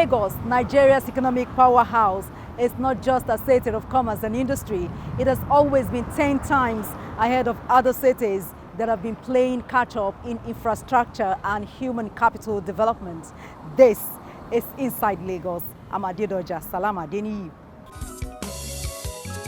Lagos, Nigeria's economic powerhouse, is not just a city of commerce and industry. It has always been 10 times ahead of other cities that have been playing catch-up in infrastructure and human capital development. This is Inside Lagos. I'm Adedoja Salam Adeniyi.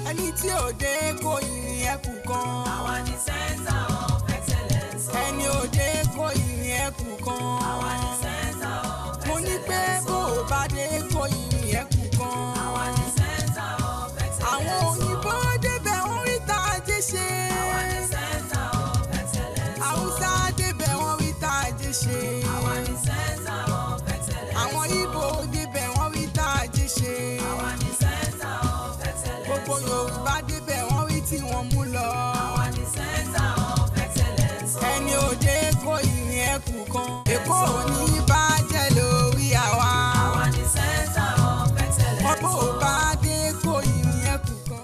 Ẹni tí ò dé kò yìn ẹkù kan. Àwa ni Center of Excellence. Ẹni ò dé kò yìn ẹkù kan. Àwa ni Center of Excellence. Mo ní pé bó o bá dé kò yìn ẹkù kan. Àwa ni Center of Excellence. Àwọn òyìnbó débẹ̀ wọ́n rí tá a jẹ́ ṣe. Àwa ni Center of Excellence. Haúsá débẹ̀ wọ́n rí tá a jẹ́ ṣe. Àwa ni Center of Excellence. Àwọn Ìgbò débẹ̀ wọ́n rí tá a jẹ́ ṣe. Àwa ni Center of Excellence. Gbogbo Yorùbá débẹ̀ wọ́n rí tí wọ́n mú lọ. Àwa ni Center of Excellence. Ẹni òde kò yìn ẹkù kan. Èkó ò ní bàjẹ́ lórí àwa. Àwa ni Center of Excellence. Ọ̀pọ̀ ò bá dé kò yìn ẹkù kan.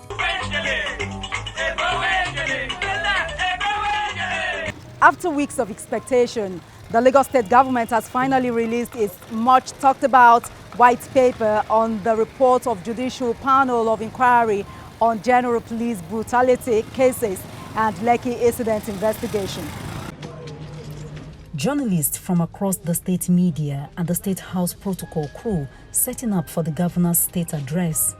After weeks of expectation, the Lagos State government has finally released its much talked about white paper on the report of Judicial Panel of Inquiry on General Police Brutality Cases and Lekki Incident Investigation. Journalists from across the state media and the State House protocol crew setting up for the governor's state address.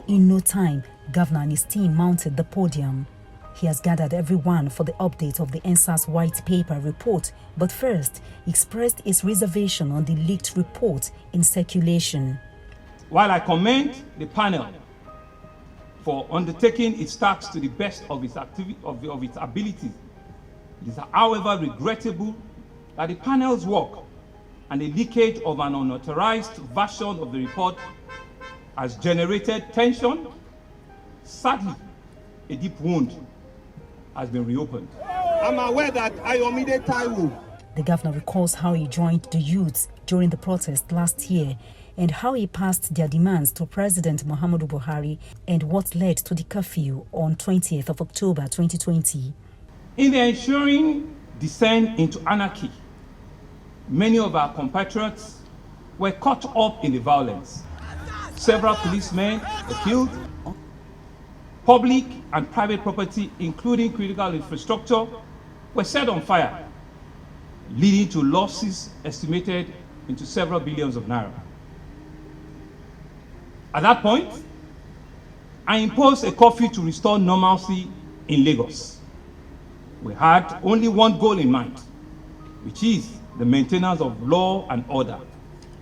In no time, Governor and his team mounted the podium. He has gathered everyone for the update of the Endsars white paper report, but first expressed his reservation on the leaked report in circulation. While I commend the panel for undertaking its tasks to the best of its abilities, it is however regrettable that the panel's work and the leakage of an unauthorized version of the report has generated tension. Sadly, a deep wound has been reopened. I'm aware that Ayomide Taiwo. The governor recalls how he joined the youths during the protest last year and how he passed their demands to President Muhammadu Buhari and what led to the curfew on 20th of October 2020. In the ensuing descent into anarchy, many of our compatriots were caught up in the violence. Several policemen were killed. Public and private property, including critical infrastructure, were set on fire, leading to losses estimated into several billions of naira. At that point, I imposed a curfew to restore normalcy in Lagos. We had only one goal in mind, which is the maintenance of law and order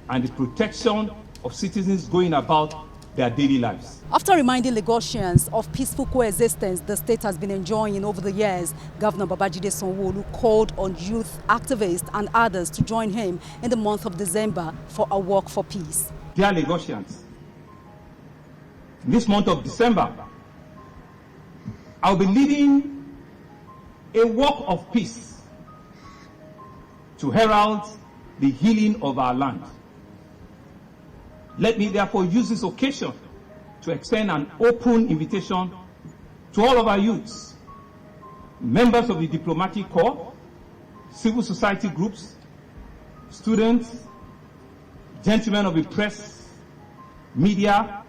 and the protection of citizens going about their daily lives. After reminding Lagosians of peaceful coexistence the state has been enjoying over the years, Governor Babajide SANWO-OLU called on youth activists and others to join him in the month of December for a walk for peace. Dear Lagosians, this month of December, I'll be leading a walk of peace to herald the healing of our land. Let me therefore use this occasion to extend an open invitation to all of our youths, members of the diplomatic corps, civil society groups, students, gentlemen of the press, media,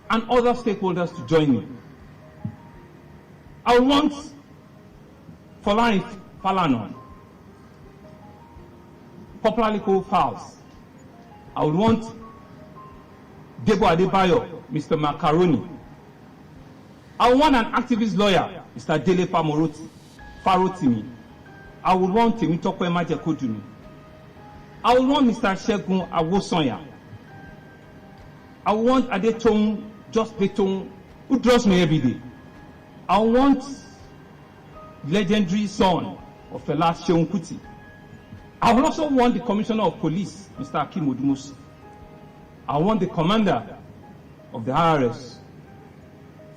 and other stakeholders to join me. I want Folarin Falanon, popularly called Fowls. I would want Debo Adebayo, Mr. Macaroni. I want an activist lawyer, Mr. Dele Farotimi. I would want Temitope Majekoduni. I would want Mr. Shegun Awosonya. I want Adetong, just Betong, who draws me every day. I want legendary son of Fela Seun Kuti. I would also want the Commissioner of Police, Mr. Akim Odumusi. I want the commander of the IRS,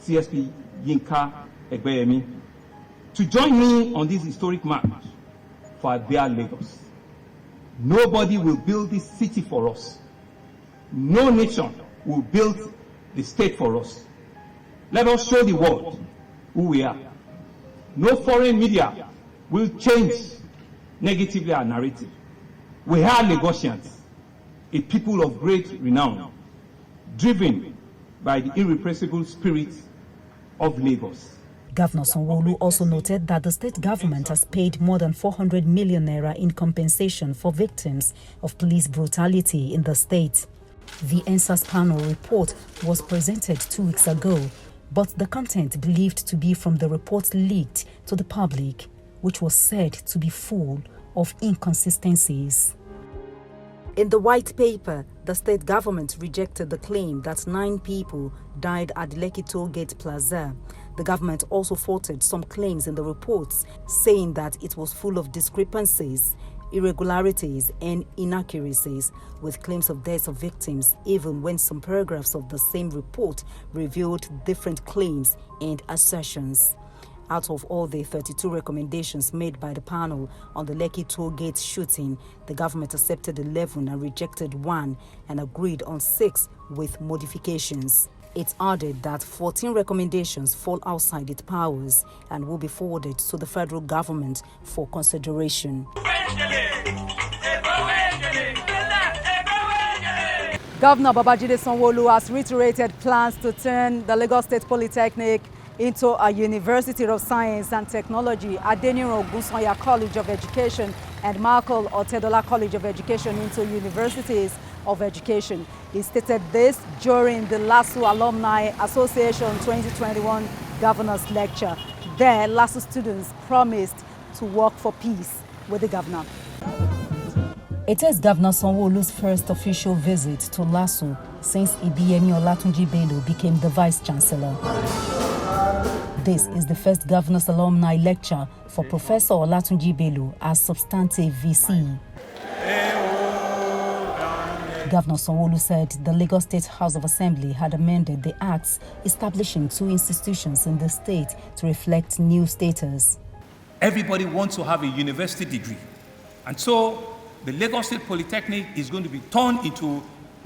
CSP Yinka Egbeyemi, to join me on this historic march for their Lagos. Nobody will build this city for us. No nation will build the state for us. Let us show the world who we are. No foreign media will change negatively our narrative. We are Lagosians. a people of great renown, driven by the irrepressible spirit of Lagos. Governor SANWO-OLU also noted that the state government has paid more than 400 million naira in compensation for victims of police brutality in the state. The Endsars panel report was presented 2 weeks ago, but the content believed to be from the report leaked to the public, which was said to be full of inconsistencies. In the white paper, the state government rejected the claim that 9 people died at the Lekki Toll Gate Plaza. The government also faulted some claims in the reports, saying that it was full of discrepancies, irregularities and inaccuracies, with claims of deaths of victims, even when some paragraphs of the same report revealed different claims and assertions. Out of all the 32 recommendations made by the panel on the Lekki Toll Gate shooting, the government accepted 11 and rejected 1 and agreed on 6 with modifications. It added that 14 recommendations fall outside its powers and will be forwarded to the federal government for consideration. Governor Babajide Sanwo-OLU has reiterated plans to turn the Lagos State Polytechnic into a University of Science and Technology, Adeniro Ogunsanya College of Education and Michael Otedola College of Education into universities of education. He stated this during the LASU Alumni Association 2021 Governor's Lecture. There, LASU students promised to work for peace with the governor. It is Governor SANWO-OLU's first official visit to LASU since Ibiyemi Olatunji Bello became the Vice-Chancellor. This is the first Governor's Alumni Lecture for Professor Olatunji Bello as substantive VC. Governor SANWO-OLU said the Lagos State House of Assembly had amended the acts establishing 2 institutions in the state to reflect new status. Everybody wants to have a university degree. And so the Lagos State Polytechnic is going to be turned into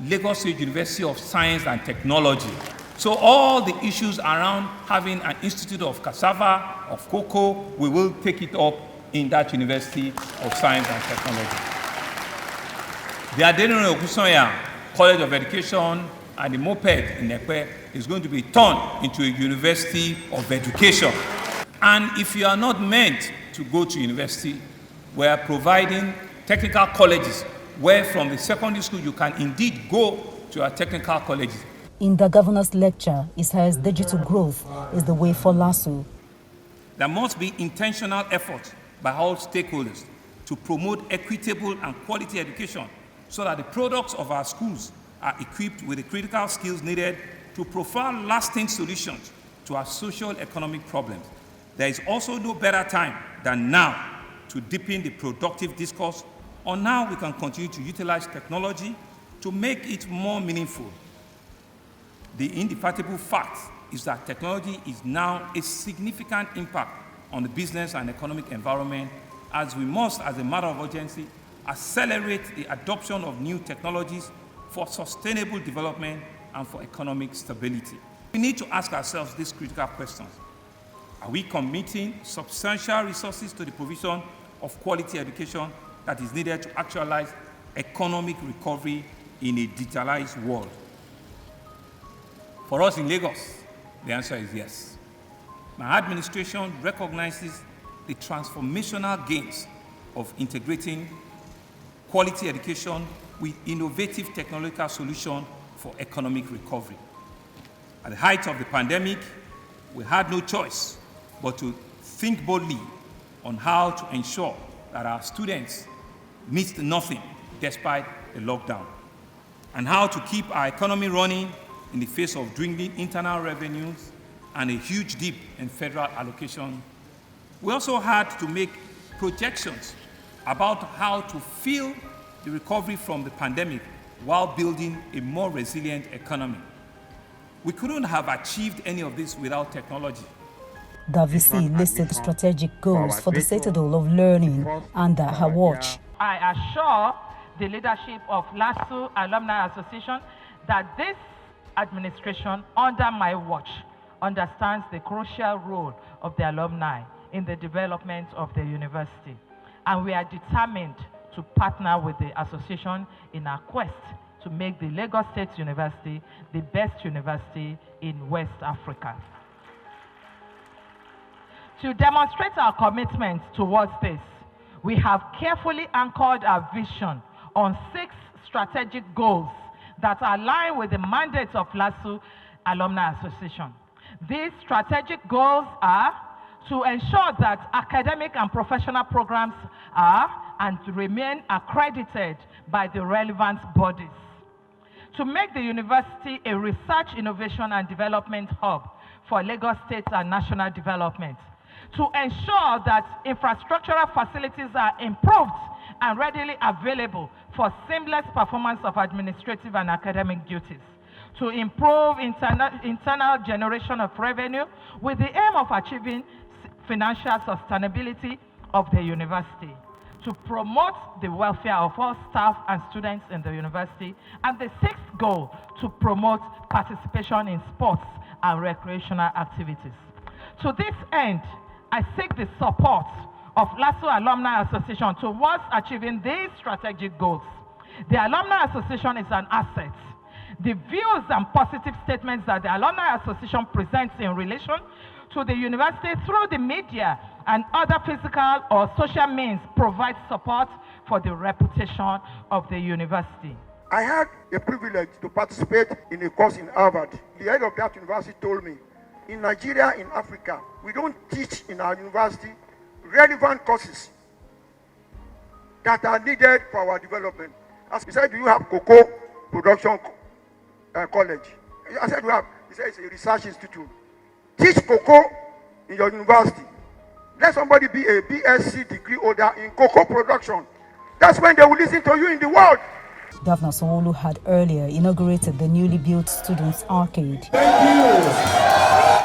Lagos State University of Science and Technology. So all the issues around having an institute of cassava, of cocoa, we will take it up in that University of Science and Technology. The Adeniro Ogunsanya College of Education and the Moped in Ekpe is going to be turned into a University of Education. And if you are not meant to go to university, we are providing technical colleges where from the secondary school you can indeed go to our technical colleges. In the governor's lecture, he says digital growth is the way for LASU. There must be intentional effort by all stakeholders to promote equitable and quality education so that the products of our schools are equipped with the critical skills needed to provide lasting solutions to our socio-economic problems. There is also no better time than now to deepen the productive discourse on how we can continue to utilize technology to make it more meaningful. The indefatigable fact is that technology is now a significant impact on the business and economic environment, as we must, as a matter of urgency, accelerate the adoption of new technologies for sustainable development and for economic stability. We need to ask ourselves these critical questions. Are we committing substantial resources to the provision of quality education that is needed to actualize economic recovery in a digitalized world? For us in Lagos, the answer is yes. My administration recognizes the transformational gains of integrating quality education with innovative technological solutions for economic recovery. At the height of the pandemic, we had no choice but to think boldly on how to ensure that our students missed nothing despite the lockdown, and how to keep our economy running in the face of dwindling internal revenues and a huge dip in federal allocation. We also had to make projections about how to fuel the recovery from the pandemic while building a more resilient economy. We couldn't have achieved any of this without technology. The VC listed strategic goals for the Citadel of Learning under her watch. I assure the leadership of LASU Alumni Association that this administration under my watch understands the crucial role of the alumni in the development of the university. And we are determined to partner with the association in our quest to make the Lagos State University the best university in West Africa. To demonstrate our commitment towards this, we have carefully anchored our vision on 6 strategic goals that align with the mandate of LASU Alumni Association. These strategic goals are to ensure that academic and professional programs are and remain accredited by the relevant bodies. To make the university a research, innovation, and development hub for Lagos State and national development. To ensure that infrastructural facilities are improved and readily available for seamless performance of administrative and academic duties. To improve internal generation of revenue with the aim of achieving financial sustainability of the university. To promote the welfare of all staff and students in the university. And the 6th goal, to promote participation in sports and recreational activities. To this end, I seek the support of LASU Alumni Association towards achieving these strategic goals. The Alumni Association is an asset. The views and positive statements that the Alumni Association presents in relation to the university through the media and other physical or social means provide support for the reputation of the university. I had the privilege to participate in a course in Harvard. The head of that university told me, in Nigeria, in Africa, we don't teach in our university relevant courses that are needed for our development. As he said, do you have cocoa production college? I said, we have. He said, it's a research institute. Teach cocoa in your university. Let somebody be a BSc degree holder in cocoa production. That's when they will listen to you in the world. Governor SANWO-OLU had earlier inaugurated the newly built Students' Arcade.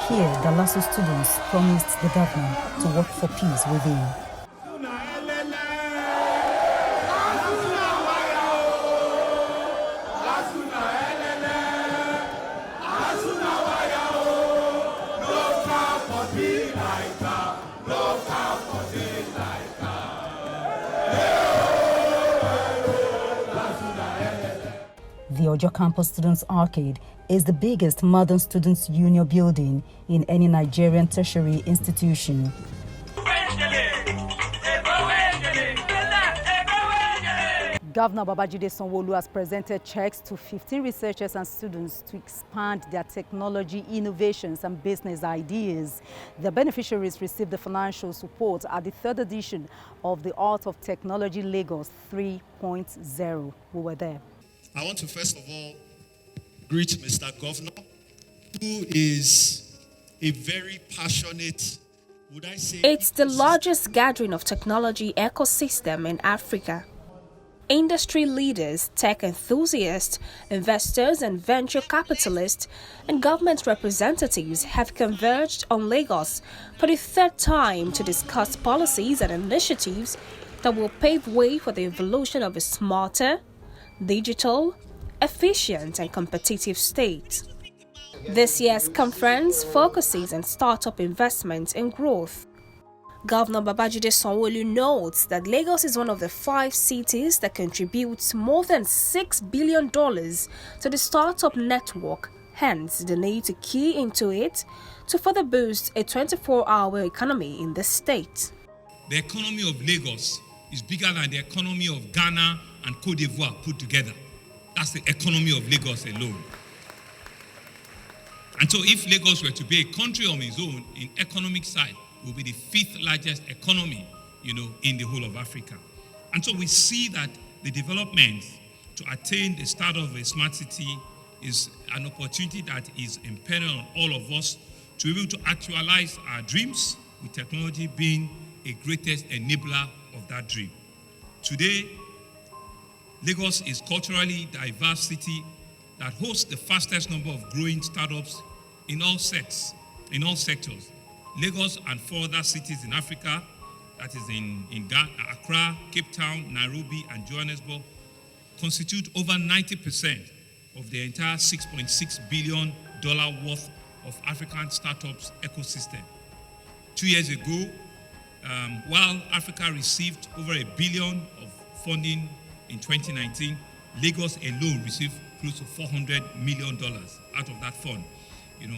Here, the LASU students promised the governor to work for peace within. The Ojo Campus Students' Arcade is the biggest modern students' union building in any Nigerian tertiary institution. Governor Babajide Sanwo-OLU has presented checks to 15 researchers and students to expand their technology, innovations and business ideas. The beneficiaries received the financial support at the 3rd edition of the Art of Technology Lagos 3.0. We were there. I want to first of all greet Mr. Governor, who is a very passionate, would I say... It's the largest gathering of technology ecosystem in Africa. Industry leaders, tech enthusiasts, investors and venture capitalists and government representatives have converged on Lagos for the 3rd time to discuss policies and initiatives that will pave way for the evolution of a smarter, digital, efficient and competitive state. This year's conference focuses on startup investment and growth. Governor Babajide Sanwo-OLU notes that Lagos is one of the 5 cities that contributes more than $6 billion to the startup network, hence the need to key into it to further boost a 24-hour economy in the state. The economy of Lagos is bigger than the economy of Ghana and Cote d'Ivoire put together. That's the economy of Lagos alone. And so if Lagos were to be a country on its own, in economic side, it will be the 5th largest economy, in the whole of Africa. And so we see that the development to attain the start of a smart city is an opportunity that is imperative on all of us to be able to actualize our dreams, with technology being a greatest enabler of that dream. Today, Lagos is a culturally diverse city that hosts the fastest number of growing startups in all sectors. Lagos and 4 other cities in Africa, that is in Ghana, Accra, Cape Town, Nairobi, and Johannesburg, constitute over 90% of the entire $6.6 billion worth of African startups ecosystem. 2 years ago, while Africa received over $1 billion of funding in 2019, Lagos alone received close to $400 million out of that fund.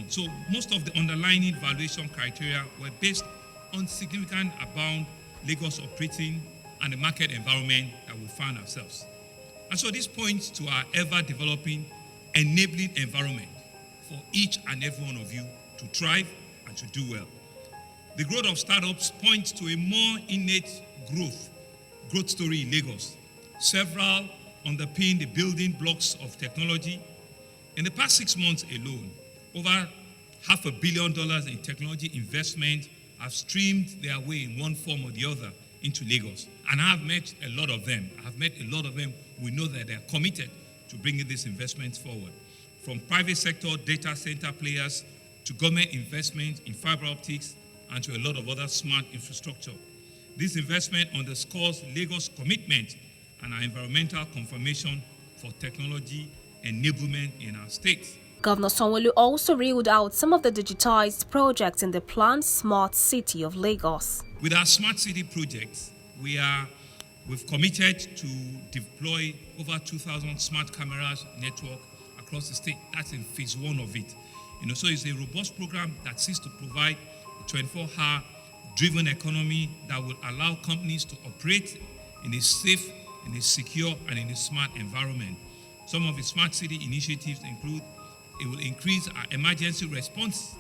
So most of the underlying valuation criteria were based on significant abound Lagos operating and the market environment that we found ourselves. And so this points to our ever-developing, enabling environment for each and every one of you to thrive and to do well. The growth of startups points to a more innate growth story in Lagos. Several underpin the building blocks of technology. In the past 6 months alone, over $500 million in technology investment have streamed their way in one form or the other into Lagos. And I have met a lot of them. We know that they're committed to bringing these investments forward. From private sector data center players to government investment in fiber optics and to a lot of other smart infrastructure. This investment underscores Lagos' commitment and our environmental confirmation for technology enablement in our state. Governor SANWO-OLU also reeled out some of the digitized projects in the planned Smart City of Lagos. With our Smart City projects, we've committed to deploy over 2,000 smart cameras network across the state. That's in phase 1 of it. So it's a robust program that seeks to provide a 24-hour driven economy that will allow companies to operate in a safe, in a secure, and in a smart environment. Some of the Smart City initiatives include it will increase our emergency response,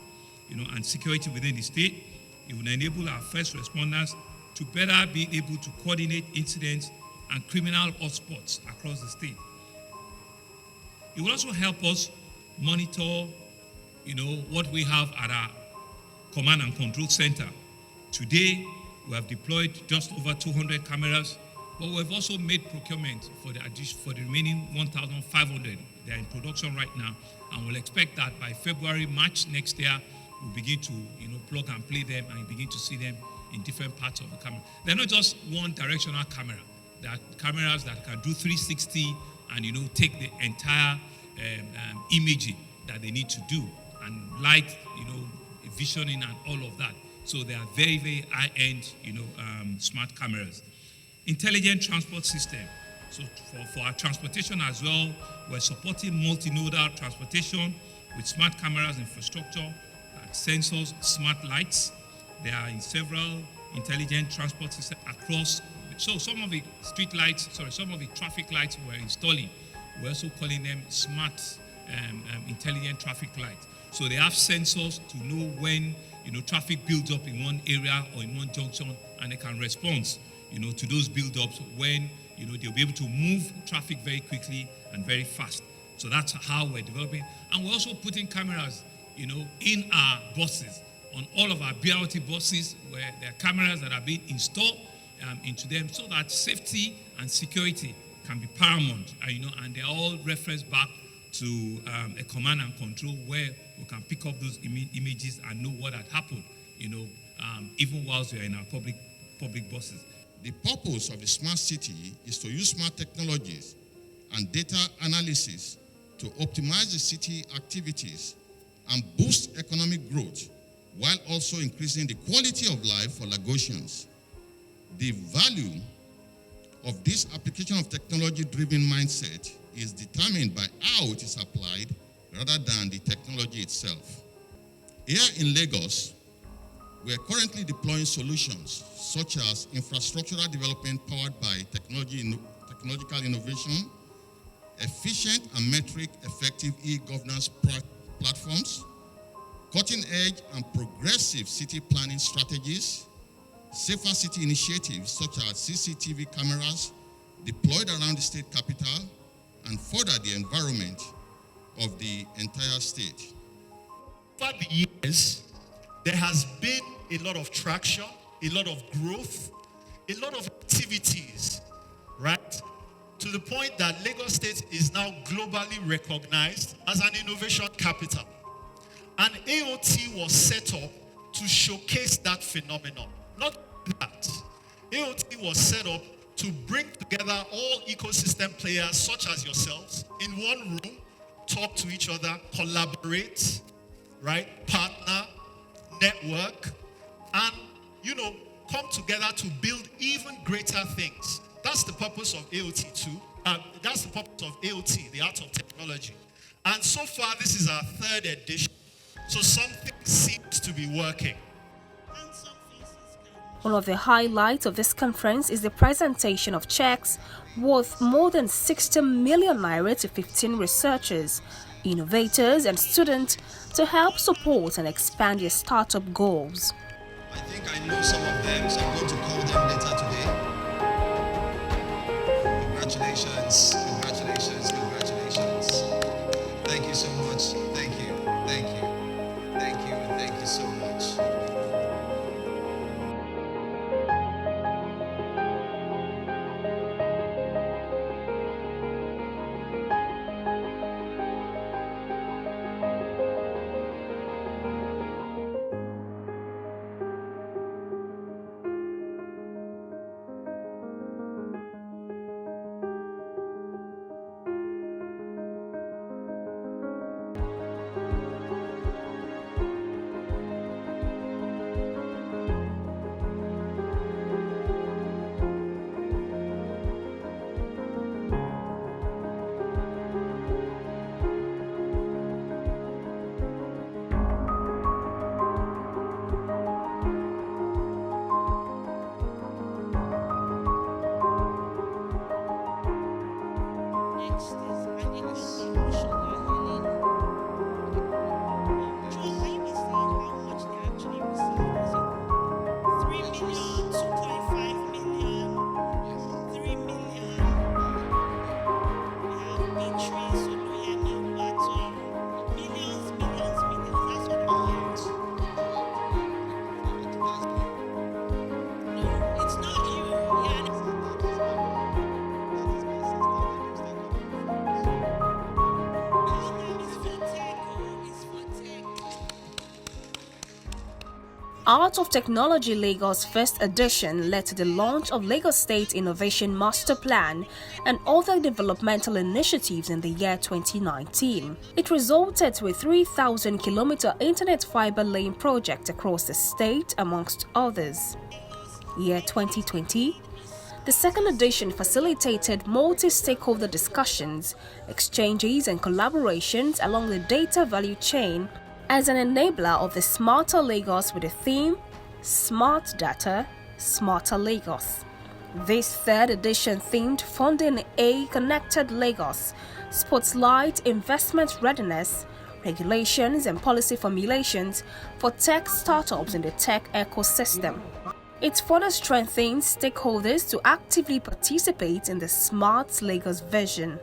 and security within the state. It will enable our first responders to better be able to coordinate incidents and criminal hotspots across the state. It will also help us monitor, what we have at our command and control center. Today, we have deployed just over 200 cameras, but we've also made procurement for the remaining 1,500. They're in production right now, and we'll expect that by February, March next year, we'll begin to plug and play them and begin to see them in different parts of the camera. They're not just one directional camera. There are cameras that can do 360 and take the entire imaging that they need to do, and light, visioning and all of that. So they are very, very high-end, smart cameras. Intelligent transport system. So for our transportation as well, we're supporting multimodal transportation with smart cameras infrastructure, sensors, smart lights. They are in several intelligent transport systems across. So some of the some of the traffic lights we're installing, we're also calling them smart intelligent traffic lights. So they have sensors to know when traffic builds up in one area or in one junction, and they can respond to those build-ups when they'll be able to move traffic very quickly and very fast. So that's how we're developing. And we're also putting cameras in our buses, on all of our BRT buses, where there are cameras that are being installed into them so that safety and security can be paramount, and they're all referenced back to a command and control where we can pick up those images and know what had happened, even whilst we are in our public buses. The purpose of the smart city is to use smart technologies and data analysis to optimize the city activities and boost economic growth, while also increasing the quality of life for Lagosians. The value of this application of technology-driven mindset is determined by how it is applied rather than the technology itself. Here in Lagos, we are currently deploying solutions such as infrastructural development powered by technological innovation, efficient and metric-effective e-governance platforms, cutting-edge and progressive city planning strategies, safer city initiatives such as CCTV cameras deployed around the state capital, and further the environment of the entire state. Over the years, there has been a lot of traction, a lot of growth, a lot of activities, right? To the point that Lagos State is now globally recognized as an innovation capital. And AOT was set up to showcase that phenomenon. Not that. AOT was set up to bring together all ecosystem players such as yourselves in one room, talk to each other, collaborate, right? Partner, network, and, come together to build even greater things. That's the purpose of AOT too. That's the purpose of AOT, the Art of Technology. And so far, this is our 3rd edition. So something seems to be working. One of the highlights of this conference is the presentation of checks worth more than 60 million naira to 15 researchers, innovators and students to help support and expand their startup goals. I think I know some of them, so I'm going to call them later today. Congratulations, congratulations, congratulations. Thank you so much. Thank you, thank you, thank you, and thank you so much. Art of Technology Lagos First Edition led to the launch of Lagos State Innovation Master Plan and other developmental initiatives in the year 2019. It resulted to a 3,000-kilometer internet fiber laying project across the state, amongst others. Year 2020, the second edition facilitated multi-stakeholder discussions, exchanges and collaborations along the data value chain as an enabler of the Smarter Lagos with the theme Smart Data, Smarter Lagos. This third edition themed Funding a Connected Lagos spotlights investment readiness, regulations and policy formulations for tech startups in the tech ecosystem. It further strengthens stakeholders to actively participate in the Smart Lagos vision.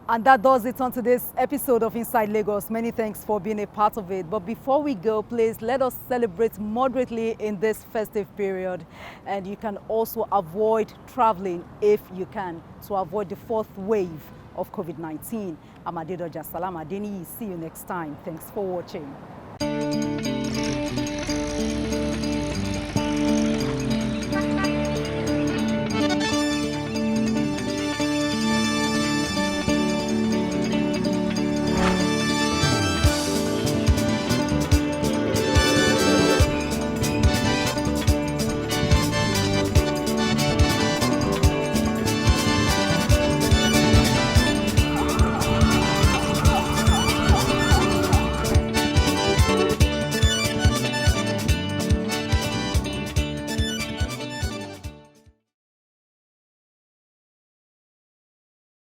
And that does it on today's episode of Inside Lagos. Many thanks for being a part of it. But before we go, please let us celebrate moderately in this festive period. And you can also avoid traveling if you can to avoid the 4th wave of COVID-19. I'm Adedoja Salam Adeniyi. See you next time. Thanks for watching.